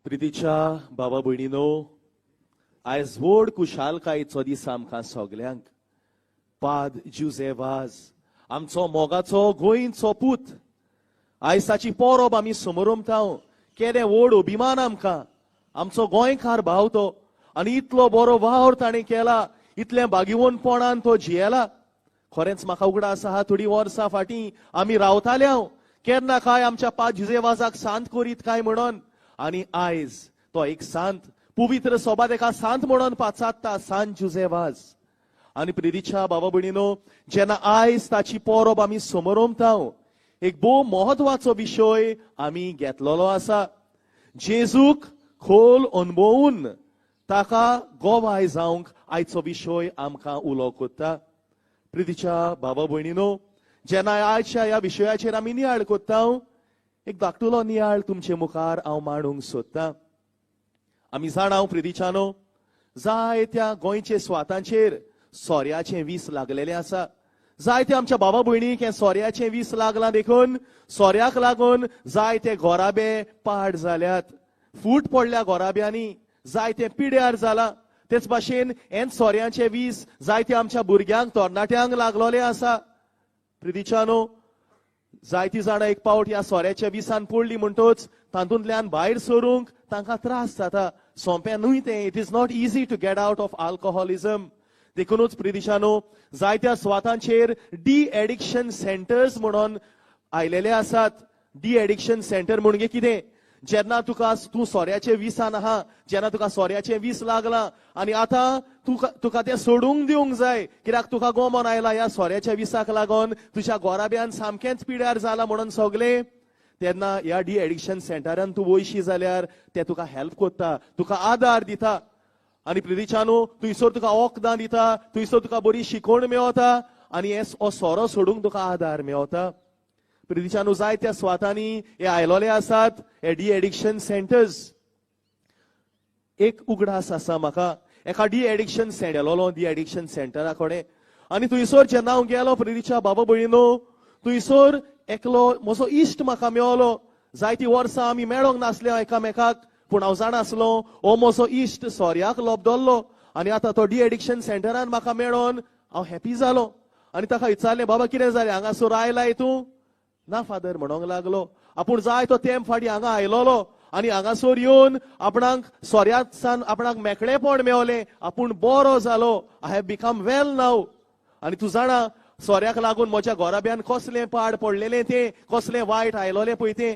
प्रितीच्या बाबा भयणीनो, आयज व्हड कुशालकायेचो दीस आमकां सगल्यांक. पाद जुझेवाज आमचो मोगाचो गोंयचो पूत, आयज ताची परब आमी समोरमताव. केदें व्हड अभिमान आमकां, आमचो गोंयकार भाव तो, आनी इतलो बरो वावर ताणें केला, इतलें बागिवणपणान तो जियेला. खरेंच म्हाका उगडास आसा, हा थोडी वर्सां फाटीं आमी रावताले हांव, केन्ना काय आमच्या पाद जुझेवाजाक सांत करीत काय म्हणून. आनी आयज तो एक सांत, पवित्र सभा तेका सांत म्हणून पाचात्ता, सांत जुझेवाज. आनी प्रितीच्या बाबा भयणीनो, जेन्ना आयज ताची परब आमी समोरमताव, एक भोव महत्वाचो विशय आमी घेतलेलो आसा. जेजूक खोल अनुभवून ताका गोवाय जावंक आयचो विशय आमकां उलो कोत्ता. प्रितीच्या बाबा भयणीनो, जेन्ना आयच्या ह्या विशयाचेर आमी नियाळ कोत्ता, एक धाकटुलो नियाळ तुमचे मुखार हांव मांडूंक सोदतां. आमी जाणाव प्रितीच्यानो, जायत्या गोंयचे सुवातांचेर सोऱ्याचें वीस लागलेलें आसा. जायते आमच्या बाबा भयणीक हें सोऱ्याचें वीस लागलां देखून सोऱ्याक लागून जायते घोराबे पाड जाल्यात. फूट पडल्या घोराब्यांनी, जायते पिड्यार जाला. तेच भाशेन हें सोऱ्याचें वीस जायत्या आमच्या भुरग्यांक तरणाट्यांक लागलोलें आसा. प्रितीच्यानो, जायतीं जाणां एक पावट ह्या सोऱ्याच्या विसान पडलीं म्हणटच तातूंतल्यान भायर सरूंक तांकां त्रास जाता. सोंपें न्हय तें. It is not easy to get out of alcoholism. देखूनच प्रितीच्यानो, जायत्या सुवातांचेर डी एडिक्शन सेंटर्स म्हणून आयलेले आसात. डी एडिक्शन सेंटर म्हणजे कितें? जेन्ना तूं सोऱ्याचे विसान आहा, जेन्ना तुका सोऱ्याचें वीस लागलां आनी आतां तुका तें सोडूंक दिवंक जाय, कित्याक तुका गोमोन आयला ह्या सोऱ्याच्या विसाक लागून, तुज्या घोराब्यान सामकेंच पिड्यार जाला म्हणून सगलें. तेन्ना ह्या डी एडिक्शन सेंटरान तूं वयशी जाल्यार ते तुका हेल्प कोत्ता, तुका आदार दिता. आनी प्रितीच्यानो, थंयसर तुका वखदां दिता, थंयसर तुका बरी शिकवण मेळता आनी हो सोरो सोडूंक तुका आदार मेळता. प्रितीच्यानो, जायत्या सुवातांनी हे आयलोले आसात हे डी एडिक्शन सेंटर्स. एक उगडास आसा म्हाका, एका डी एडिक्शन गेलोलो डी एडिक्शन सेंटरा कडेन, आनी थंयसर जेन्ना हांव गेलो प्रितीच्या बाबा भयणीनो, थंयसर एकलो म्हजो इश्ट म्हाका मेळलो. जायतीं वर्सां आमी मेळोंक नासले एकामेकाक, पूण हांव जाणासलो हो म्हजो इश्ट सोऱ्याक लोबदल्लो. आनी आतां तो डी एडिक्शन सेंटरान म्हाका मेळोन हांव हॅपी जालो. आनी ताका विचारलें, बाबा कितें जालें, हांगासर आयलाय तूं? ना फादर म्हणोंक लागलो. आपूण जाय तो तेंप फाटीं हांगा आयलोलो आनी हांगासर येवन आपणाक सोऱ्यात सान आपणाक मेकळेपण मेळलें, आपूण बरो जालो. आय हॅव बिकम वेल नाव. आनी तूं जाणा, सोऱ्याक लागून म्हज्या घोराब्यान कसलें पाड पडलेलें तें, कसलें वायट आयलोलें पळय तें.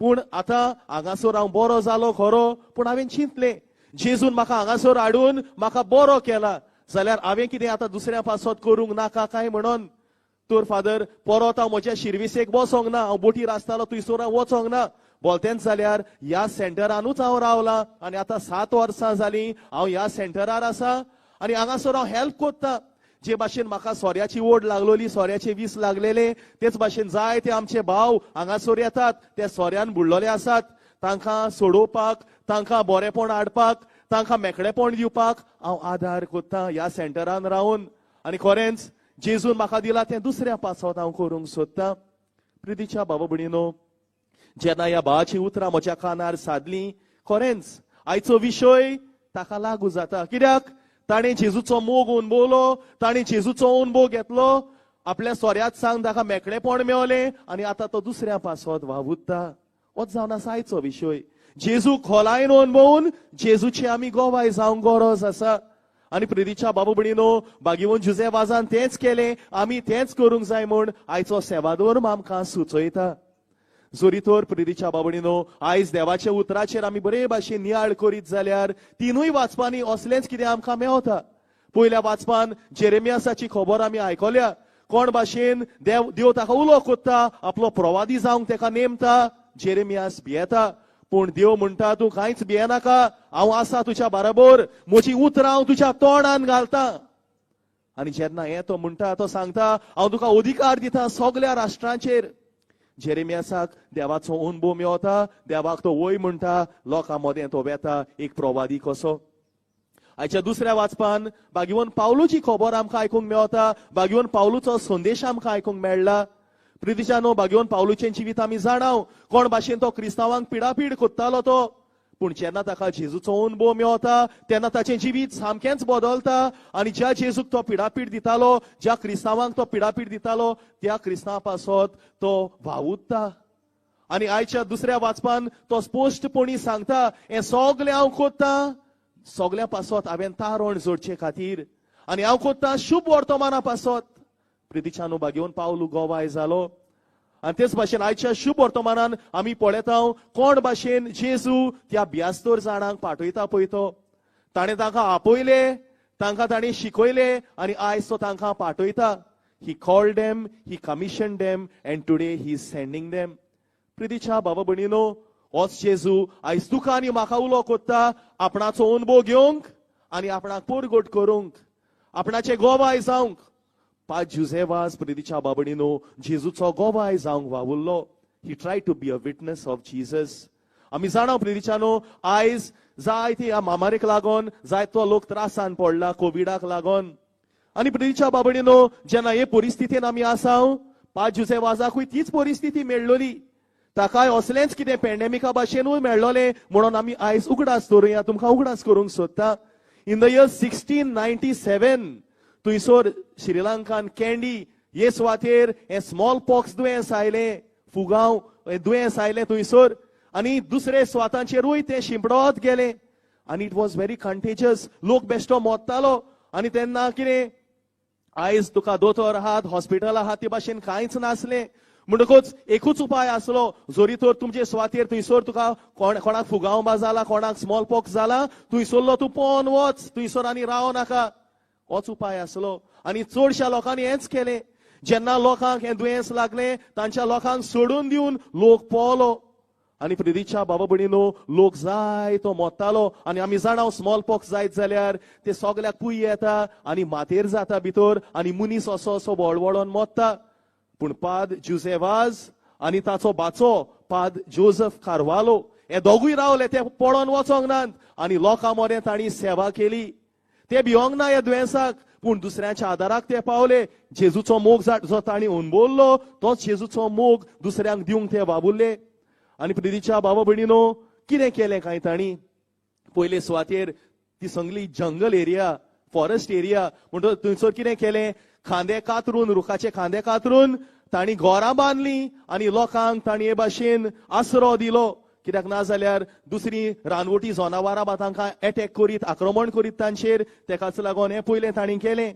पूण आतां हांगासर हांव बरो जालो खरो, पूण हांवें चिंतलें, जेजून म्हाका हांगासर हाडून म्हाका बरो केला, जाल्यार हांवें कितें आतां दुसऱ्या पासत करूंक नाका काय म्हणून. तर फादर, परत हांव म्हज्या शिर्विसेक बसोंक ना, हांव बोटीर आसतालो थंयसर हांव वचोंक ना. बोलतेंच जाल्यार ह्या सेंटरानूच हांव रावलां आनी आतां 7 वर्सां जालीं हांव ह्या सेंटरार आसा आनी हांगासर हांव हेल्प कोत्ता. जे भाशेन म्हाका सोऱ्याची ओड लागलोली, सोऱ्याचे वीस लागलेले, तेच भाशेन जायते आमचे भाव हांगासर येतात, ते सोऱ्यान बुडलोले आसात. तांकां सोडोवपाक, तांकां बरेपण हाडपाक, तांकां मेकळेपण दिवपाक हांव आदार कोत्ता ह्या सेंटरान रावन. आनी खरेंच जेजून म्हाका दिला तें दुसऱ्या पासत हांव करूंक सोदतां. प्रितीच्या बाबा भयणीनो, जेन्ना ह्या भावाची उतरां म्हज्या कानार सादलीं, खरेंच आयचो विशय ताका लागू जाता. कित्याक ताणें जेजूचो मोग अनुभवलो, ताणें जेजूचो अनुभव घेतलो, आपल्या सोऱ्यात सांग ताका मेकळेपण मेळलें आनी आतां तो दुसऱ्या पासत वावुरता. होच जावन आसा आयचो विशय. जेजू खोलायेन अनुभवून जेजूची आमी गोवाय जावंक गरज आसा. आनी प्रितीच्या बाबा भयणीनो, बागिवून जुझेवाजान तेंच केलें, आमी तेंच करूंक जाय म्हूण आयचो सेवाधर्म आमकां सुचयता. जोरी तर प्रितीच्या बाबा भयणीनो, आयज देवाच्या उतराचेर आमी बरे भाशेन नियाळ करीत जाल्यार तिनूय वाचपांनी असलेंच कितें आमकां मेळटा. पयल्या वाचपान जेरेमियासाची खबर आमी आयकल्या, कोण भाशेन देव ताका उलो कोत्ता, आपलो प्रवादी जावंक ताका नेमता. जेरेमियास भियेता, पूण देव म्हणटा, तूं कांयच भियेनाका, हांव आसा तुज्या बरोबर, म्हजी उतरां हांव तुज्या तोंडान घालतां. आनी जेन्ना हें तो म्हणटा, तो सांगता, हांव तुका अधिकार दिता सगल्या राष्ट्रांचेर. जेरेमियासाक देवाचो अनुभव मेळटा, देवाक तो वय म्हणटा, लोकां मदें तो वेता एक प्रवादी कसो. आयच्या दुसऱ्या वाचपान बागिवून पावलूची खबर आमकां आयकूंक मेळटा, बागिवून पावलूचो संदेश आमकां आयकूंक मेळ्ळा. प्रितीच्यानो, बागिवून पावलूचें जिवीत आमी जाणाव, कोण भाशेन तो क्रिस्तांवांक पिडापीड कोत्तालो तो. पूण जेन्ना ताका जेजूचो अनुभव मेळटा तेन्ना ताचें जिवीत सामकेंच बदलता आनी ज्या जेजूक तो पिडापीड दितालो, ज्या क्रिस्तांवांक तो पिडापीड दितालो, त्या क्रिस्तांवा पासत तो वावुरता. आनी आयच्या दुसऱ्या वाचपान तो स्पश्टपणी सांगता, हें सगलें हांव कोत्ता सगल्या पासत हांवें तारण जोडचे खातीर, आनी हांव कोत्ता शुभ वर्तमाना पासत. प्रितीच्यान घेवन पावलू गोवाय जालो. आनी तेच भाशेन आयच्या शुभ वर्तमानान आमी पळयता कोण भाशेन जेजू त्या ब्यास्तर जाणांक पाठयता पळय तो. ताणें तांकां आपयले, तांकां ताणें शिकयले आनी आयज तो तांकां पाठयता. He called them, he commission them and today he is sending them. प्रितीच्या बाबा भयणीनो, होच जेजू आयज तुका आनी म्हाका उलो कोत्ता आपणाचो अनुभव घेवंक आनी आपणाक परगट करूंक, आपणाचे गोवाय जावंक. 5 जुजेवास प्रितीच्या बाबडीनो जेजूचो गोवाय जावंक वावुरलो. He try to be a witness of Jesus. आमी जाणा प्रितीच्यानो, आयज जायते ह्या महामारीक लागून जायतो लोक त्रासान पडला, कोविडाक लागून. आनी प्रितीच्या बाबडीनो, जेन्ना हे परिस्थितीन आमी आसा, 5 जुजेवासाकूय तीच परिस्थिती मेळ्ळली. ताकाय असलेंच कितें पॅन्डेमिका भाशेनूय मेळ्ळोलें म्हणून आमी आयज उगडास करुया. तुमकां उगडास करूंक सोदता. इन द इयर 1697 थंयसर श्रीलंकान कॅन्डी हे सुवातेर हें स्मॉल पॉक्स दुयेंस आयलें, फुगांव हें दुयेंस आयलें थंयसर. आनी दुसरे सुवातांचेरूय तें शिंपडत गेलें आनी इट वॉज व्हेरी कंटेजियस. लोक बेश्टो मोत्तालो. आनी तेन्ना कितें, आयज तुका दोतोर आहात, हॉस्पिटल आहात, ते भाशेन कांयच नासलें. म्हणटकूच एकूच उपाय आसलो, जोरी तर तुमचे सुवातेर थंयसर तुका कोणाक फुगांव बा जाला, कोणाक स्मॉल पॉक्स जाला, थंयसरलो तूं पोवन वच, थंयसर आनी राव नाका. होच उपाय आसलो. आनी चडशा लोकांनी हेंच केलें. जेन्ना लोकांक हें दुयेंस लागलें, तांच्या लोकांक सोडून दिवन लोक पोवलो. आनी प्रितीच्या बाबा भयणीनो, लोक जाय तो मोत्तालो. आनी आमी जाणा स्मॉल पॉक्स जायत जाल्यार ते सगल्याक पुय येता आनी मातेर जाता भितर आनी मनीस असो असो वळवळोन मोत्ता. पूण पाद जुजेवाज आनी ताचो बाचो पाद जोझफ कार्वालो हे दोगूय रावले. ते पळोवन वचोंक नात आनी लोकां मोरें तांणी सेवा केली. ते भिवोंक ना ह्या दुयेंसाक, पूण दुसऱ्याच्या आदाराक ते पावले. जेजूचो मोग जो तांणी अणभवलो, तोच जेजूचो मोग दुसऱ्यांक दिवंक ते वावुरले. आनी प्रितीच्या बाबा भयणीनो, कितें केलें काय तांणी? पयले सुवातेर ती सगळी जंगल एरिया, फॉरेस्ट एरिया, म्हणटकच थंयसर कितें केलें, खांदे कातरून, रुखाचे खांदे कातरून तांणी घरां बांदलीं आनी लोकांक तांणी हे भाशेन आसरो दिलो. कित्याक ना जाल्यार दुसरी रानवटी जनावरां बा तांकां एटॅक करीत, आक्रमण करीत तांचेर. तेकाच लागून हें पयलें तांणी केलें.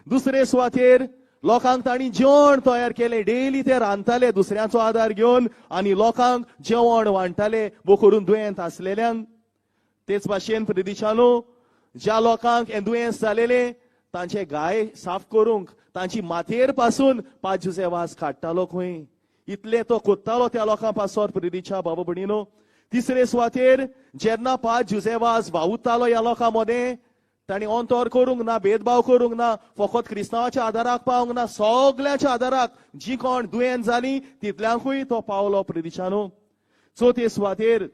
दुसरे सुवातेर लोकांक तांणी जेवण तयार केलें. डेली ते रांदताले दुसऱ्याचो आदार घेवन आनी लोकांक जेवण वांटताले, बो करून दुयेंत आसलेल्यांक. तेच भाशेन प्रितीच्यानो, ज्या लोकांक हें दुयेंस जालेलें, तांचे गाय साफ करूंक तांची माथेर पासून 5 जुजेवास काडटालो खंय. इतले तो कोत्तालो त्या लोकां पासत प्रितीच्या बाबा भयणीनो. तिसरे सुवातेर जेन्ना 5 जुजेवास वावुरतालो ह्या लोकां मदें, तांणी अंतर करूंक ना, भेदभाव करूंक ना, फकत क्रिस्तांवाच्या आदाराक पावंक ना, सगल्याच्या आदाराक. जी कोण दुयेंत जालीं तितल्यांकूय तो पावलो प्रितीच्यानो. चवथे सुवातेर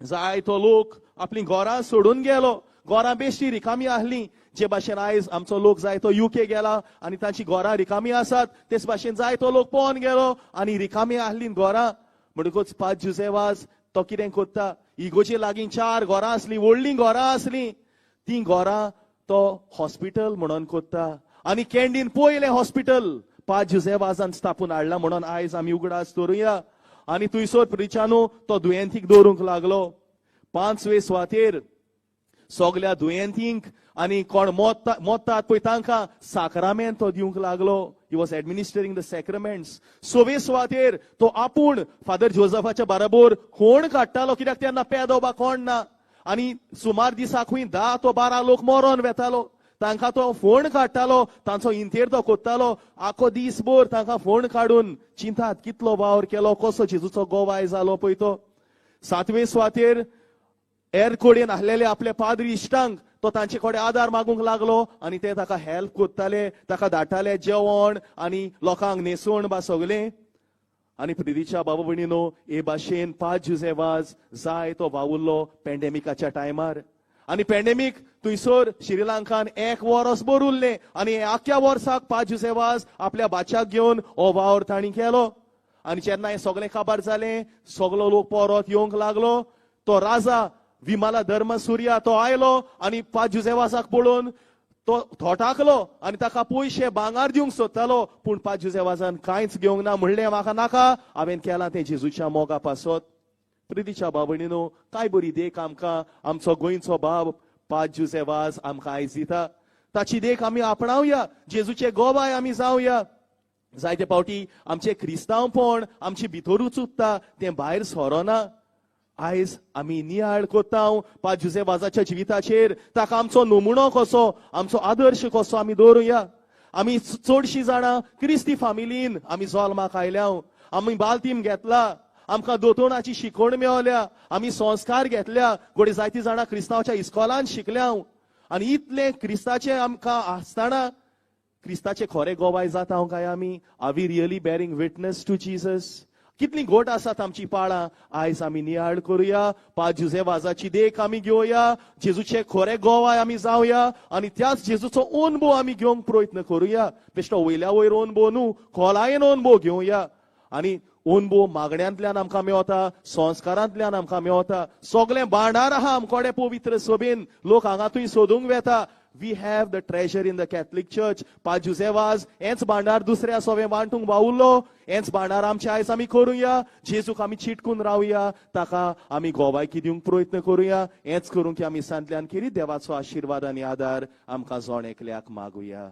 जायतो लोक आपलीं घरां सोडून गेलो. घरां बेश्टी रिकामी आहलीं. जे भाशेन आयज आमचो लोक जायतो UK गेला आनी तांची घरां रिकामी आसात, तेच भाशेन जायतो लोक पोवन गेलो आनी रिकामी आहलीं घरां. म्हणटकूच 5 जुजेवास तो कितें कोत्ता, इगोचे लागीं 4 घरां आसलीं, व्हडलीं घरां आसलीं. तीं घरां तो हॉस्पिटल म्हणून कोत्ता. आनी कॅन्डीन पयलें हॉस्पिटल 5 जुजेवासान स्थापून हाडला म्हणून आयज आमी उगडास करुया. आनी थंयसर प्रितीच्यानो तो दुयेंतीक दवरूंक लागलो. 5वे सुवातेर सगल्या दुयेंतींक आनी कोण मोत्तात पळय तांकां साक्रामेंत तो दिवंक लागलो. He was administering the sacraments. 6वे सुवातेर तो आपूण फादर जोझफाच्या बरोबर होण काडटालो, कित्याक तेन्ना पेदो बा कोण ना. आनी सुमार दिसाकूय 10 to 12 लोक मरोन वेतालो. तांकां तो फोण काडटालो, तांचो इंतेर तो कोत्तालो. आखो दिसभर तांकां फोण काडून चिंतात कितलो वावर केलो, कसो जेजूचो गोवाय जालो पळय तो. 7वे सुवातेर एर कोडेन आहलेले आपले पाद्री इश्टांक तो तांचे कडेन आदार मागूंक लागलो आनी ते ताका हेल्प कोत्ताले, ताका धाडटाले जेवण आनी लोकांक न्हेसोवन बा सगलें. आनी प्रितीच्या बाबा भयणीनो, हे भाशेन 5 जुजेवास जाय तो वावुरलो पॅन्डेमिकाच्या टायमार. आनी पॅन्डेमीक थंयसर श्रीलंकान 1 वर्स भर उरलें आनी आख्या वर्साक 5 जुजेवास आपल्या बाच्याक घेवन हो वावर तांणी केलो. आनी जेन्ना हें सगळें काबार जालें, सगलो लोक परत येवंक लागलो. तो राजा विमाला धर्म सूर्या तो आयलो आणि 5 जुजेवासाक पळोवन तो थोटाकलो आणि ताका पयशे भांगार दिवंक सोदतालो पूण 5 जुजेवासान कांयच घेवंक ना म्हणलें म्हाका नाका हांवें केलां तें जेजूच्या मोगा पासत प्रितीच्या बाबणीनो काय बरी देख आमकां आमचो गोंयचो बाब 5 जुजेवाज आमकां आयज दिता ताची देख आमी आपणावया जेजूचे गोबाय आमी जावया जायते फावटी आमचे क्रिस्तांवपण आमचे भितरूच उत्ता तें भायर सोरोना आयज आमी नियाळ कोत्ता 5 जुजेवाजाच्या जिविताचेर ताका आमचो नमुनो कसो आमचो आदर्श कसो आमी दवरुया आमी चडशीं जाणां क्रिस्ती फामिलीन आमी जल्माक आयल्या आमी बालतीम घेतला आमकां दोतोराची शिकवण मेळल्या आमी संस्कार घेतल्या घोडे जायतीं जाणां क्रिस्तांवाच्या इस्कॉलांत शिकल्या आनी इतले क्रिस्ताचे आमकां आसतना क्रिस्ताचे खरे गोवाय जाता काय आमी are we really bearing witness to Jesus कितली घोट आसात आमची पाळां आयज आमी नियाळ करुया 5 जुजेवाजाची देख आमी घेवया जेजूचे खरे गोवाय आमी जावया आनी त्याच जेजूचो अनुभव आमी घेवंक प्रयत्न करुया बेश्टो वयल्या वयर अनुभव न्हू खोलायेन अनुभव घेवया आनी अनुभव मागण्यांतल्यान आमकां मेवता संस्कारांतल्यान आमकां मेवता सगळें भांडार आहा आमकोडे पवित्र सभेन लोक हांगातूय सोदूंक वेता we have the treasure in the Catholic Church 5 जुजेवाज हेंच भांडार दुसऱ्या सवे वांटूंक वावुरलो हेंच भांडार आमचे आयज आमी करुया जेजूक आमी चिटकून रावया ताका आमी गोवायकी दिवंक प्रयत्न करुया हेंच करूंक आमी सांतल्यान केरी देवाचो आशिर्वाद आनी आदार आमकां जोण एकल्याक मागुया